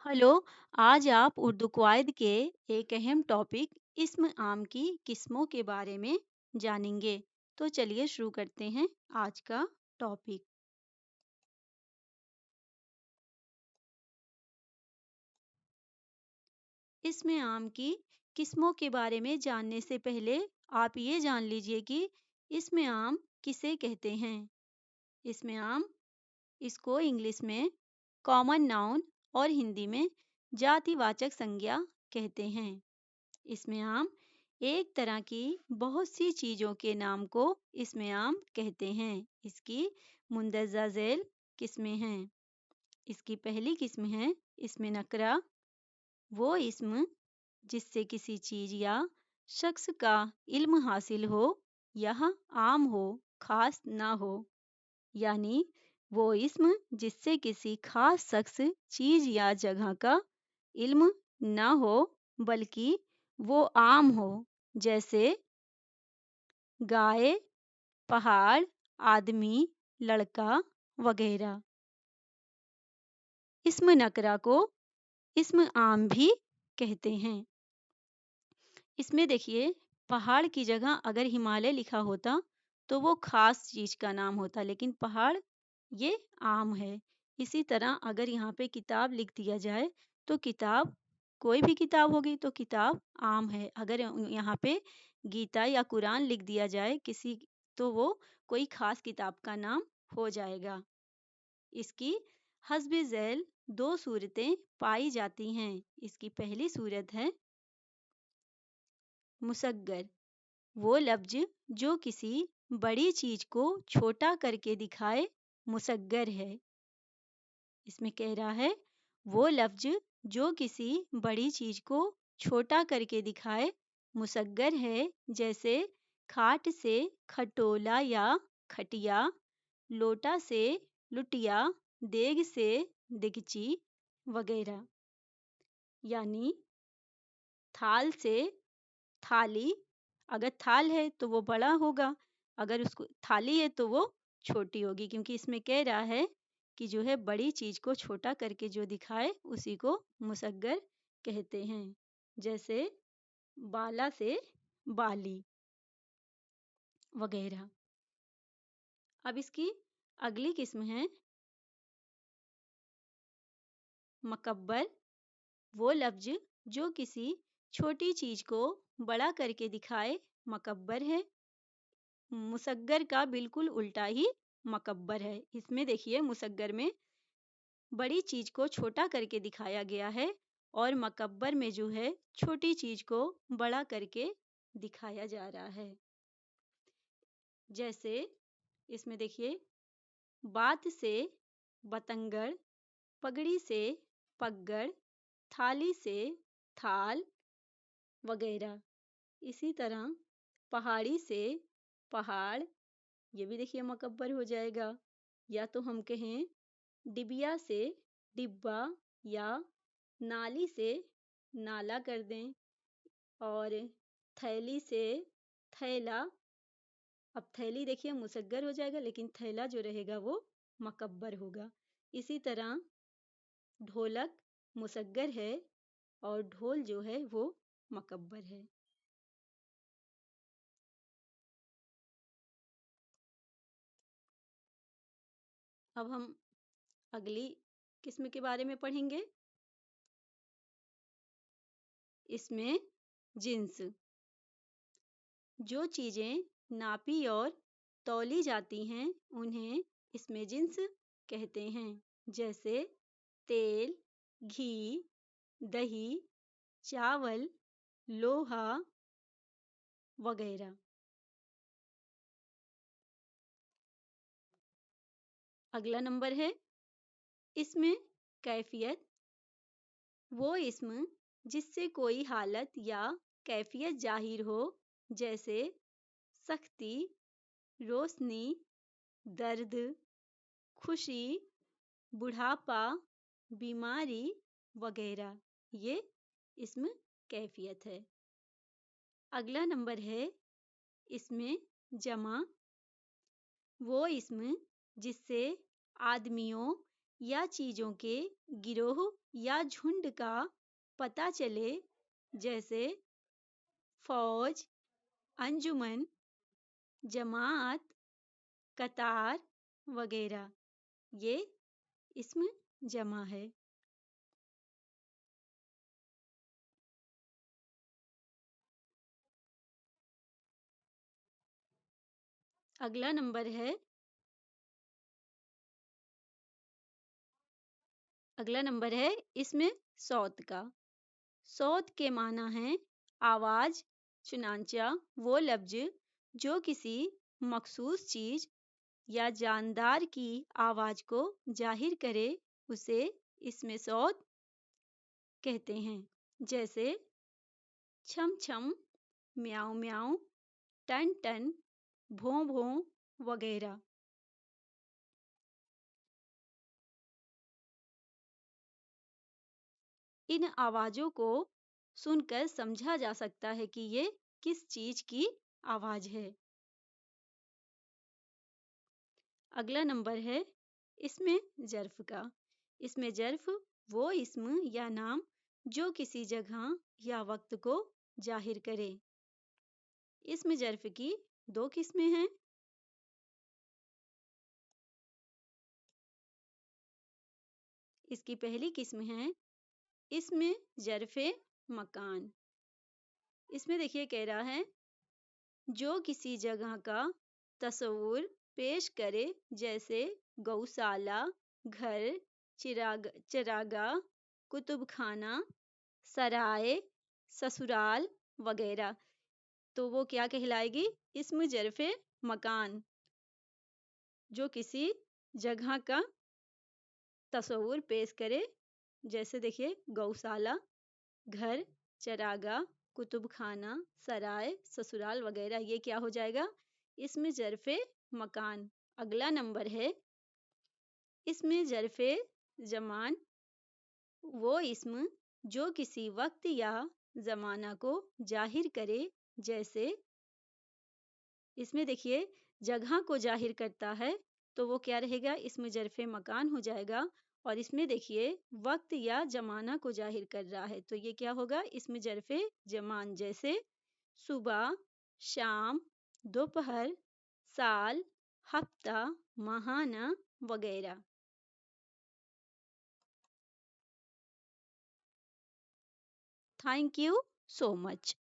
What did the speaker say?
Hello. आज आप उर्दू क्वाइद के एक अहम टॉपिक इस्म आम की किस्मों के बारे में जानेंगे। तो चलिए शुरू करते हैं आज का टॉपिक। इस्म आम की किस्मों के बारे में जानने से पहले आप ये जान लीजिए कि इस्म आम किसे कहते हैं। इस्म आम इसको इंग्लिश में कॉमन नाउन और हिंदी में जातिवाचक संज्ञा कहते हैं। इसमें आम एक तरह की बहुत सी चीजों के नाम को इसमें आम कहते हैं। इसकी मुंदरजा झैल किस्में हैं। इसकी पहली किस्म है इसमें नकरा। वो इसम जिससे किसी चीज या शख्स का इल्म हासिल हो, यह आम हो, खास ना हो। यानी वो इसम जिससे किसी खास शख्स, चीज या जगह का इल्म ना हो, बल्कि वो आम हो, जैसे गाय, पहाड़, आदमी, लड़का वगैरह। इस्म नकरा को इस्म आम भी कहते हैं। इसमें देखिए, पहाड़ की जगह अगर हिमालय लिखा होता तो वो खास चीज का नाम होता, लेकिन पहाड़ ये आम है। इसी तरह अगर यहाँ पे किताब लिख दिया जाए तो किताब कोई भी किताब होगी तो किताब आम है। अगर यहाँ पे गीता या कुरान लिख दिया जाए किसी, तो वो कोई खास किताब का नाम हो जाएगा। इसकी हस्ब झैल दो सूरतें पाई जाती हैं। इसकी पहली सूरत है मुसग्गर। वो लफ्ज जो किसी बड़ी चीज को छोटा करके दिखाए, मुसग्गर है। इसमें कह रहा है वो लफ्ज जो किसी बड़ी चीज को छोटा करके दिखाए, मुसग्गर है। जैसे खाट से खटोला या खटिया, लोटा से लुटिया, देग से दिगची वगैरह। यानी थाल से थाली, अगर थाल है तो वो बड़ा होगा, अगर उसको थाली है तो वो छोटी होगी, क्योंकि इसमें कह रहा है कि जो है बड़ी चीज को छोटा करके जो दिखाए उसी को मुसग्गर कहते हैं। जैसे बाला से बाली वगैरह। अब इसकी अगली किस्म है मकब्बर। वो लफ्ज जो किसी छोटी चीज को बड़ा करके दिखाए, मकब्बर है। मुसग्गर का बिल्कुल उल्टा ही मकब्बर है। इसमें देखिए, मुसग्गर में बड़ी चीज को छोटा करके दिखाया गया है और मकब्बर में जो है छोटी चीज को बड़ा करके दिखाया जा रहा है। जैसे इसमें देखिए, बात से बतंगड़, पगड़ी से पगड़, थाली से थाल वगैरह। इसी तरह पहाड़ी से पहाड़, ये भी देखिए मकब्बर हो जाएगा। या तो हम कहें डिबिया से डिब्बा, या नाली से नाला कर दें, और थैली से थैला। अब थैली देखिए मुसग्गर हो जाएगा, लेकिन थैला जो रहेगा वो मकब्बर होगा। इसी तरह ढोलक मुसग्गर है और ढोल जो है वो मकब्बर है। अब हम अगली किस्म के बारे में पढ़ेंगे। इसमें जिन्स, जो चीजें नापी और तौली जाती हैं उन्हें इसमें जिन्स कहते हैं। जैसे तेल, घी, दही, चावल, लोहा वगैरह। अगला नंबर है इसमें कैफियत। वो इसम जिससे कोई हालत या कैफियत जाहिर हो, जैसे सख्ती, रोशनी, दर्द, खुशी, बुढ़ापा, बीमारी वगैरह। ये इसम कैफियत है। अगला नंबर है इसमें जमा। वो इसम जिससे आदमियों یا چیزوں کے گروہ یا جھنڈ کا پتہ چلے، جیسے فوج، انجمن، جماعت، قطار وغیرہ، یہ اسم جمع ہے۔ اگلا نمبر ہے اسم صوت کا۔ صوت کے معنی ہیں آواز، چنانچہ وہ لفظ جو کسی مخصوص چیز یا جاندار کی آواز کو ظاہر کرے اسے اسم صوت کہتے ہیں، جیسے چھم چھم، میاؤں میاؤں، ٹن ٹن، بھوں بھوں وغیرہ۔ ان آوازوں کو سن کر سمجھا جا سکتا ہے کہ یہ کس چیز کی آواز ہے۔ اگلا نمبر ہے اسم ظرف کا۔ اسم ظرف وہ اسم یا نام جو کسی جگہ یا وقت کو ظاہر کرے۔ اسم ظرف کی دو قسمیں ہیں۔ اس کی پہلی قسم ہے اسم ظرف مکان۔ اس میں دیکھیے کہہ رہا ہے جو کسی جگہ کا تصور پیش کرے، جیسے گوشالہ، گھر، چراگاہ، کتب خانہ، سرائے، سسرال وغیرہ، تو وہ کیا کہلائے گی؟ اسم ظرف مکان، جو کسی جگہ کا تصور پیش کرے، جیسے دیکھیے گوشالہ، گھر، چراگاہ، کتب خانہ، سرائے، سسرال وغیرہ، یہ کیا ہو جائے گا؟ اسم ظرف مکان۔ اگلا نمبر ہے اسم ظرف زمان۔ وہ اسم جو کسی وقت یا زمانہ کو ظاہر کرے، جیسے اس میں دیکھیے جگہ کو ظاہر کرتا ہے تو وہ کیا رہے گا؟ اسم ظرف مکان ہو جائے گا، اور اس میں دیکھیے وقت یا زمانہ کو ظاہر کر رہا ہے تو یہ کیا ہوگا؟ اسم ظرف زمان، جیسے صبح، شام، دوپہر، سال، ہفتہ، ماہانہ وغیرہ۔ Thank you so much.